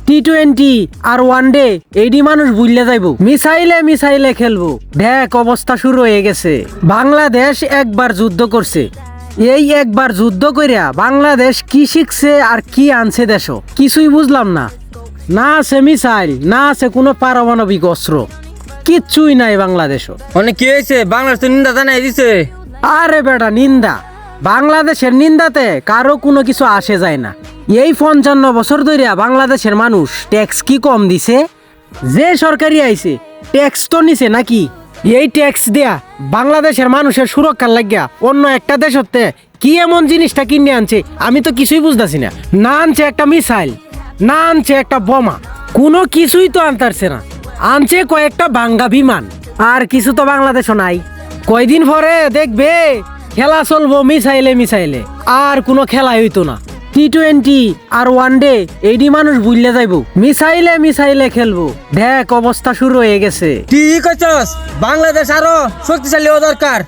টি-20 আর one day eighty মানুষ ভুললে যাইব, মিসাইলে খেলবো। দেখ অবস্থা শুরু হয়ে গেছে। বাংলাদেশ একবার যুদ্ধ করছে, এই একবার যুদ্ধ কইরা বাংলাদেশ কি শিখছে আর কি আনছে দেশ কিছুই বুঝলাম না। না আছে মিসাইল, না আছে কোনো পারমাণবিক অস্ত্র, কিচ্ছুই নাই বাংলাদেশ। অনেক কি হয়েছে? বাংলাদেশ তো নিন্দা জানাই দিছে। আরে বেটা নিন্দা, বাংলাদেশের নিন্দাতে কারো কোনো কিছু আসে যায় না। এই 55 বছর ধরে বাংলাদেশের মানুষ ট্যাক্স কি কম দিছে? যে সরকারি আইছে ট্যাক্স তো নিছে নাকি? এই ট্যাক্স দেয়া বাংলাদেশের মানুষের সুরক্ষার লাগিয়া অন্য একটা দেশতে কি এমন জিনিসটা কিনে আনছে আমি তো কিছুই বুঝতেছি না। না আনছে একটা মিসাইল, না আনছে একটা বোমা, কোনো কিছুই তো আনতারছে না। আনছে কয়েকটা ভাঙ্গা বিমান, আর কিছু তো বাংলাদেশও নাই। কয়দিন পরে দেখবে খেলা চলবো মিসাইলে, আর কোনো খেলা হইতো না। টি-20 আর ওয়ানডে এইডি মানুষ ভুললে যাইব, মিসাইলে খেলবো। দেখ অবস্থা শুরু হয়ে গেছে। ঠিক আছে, বাংলাদেশ আরো শক্তিশালী হওয়া দরকার।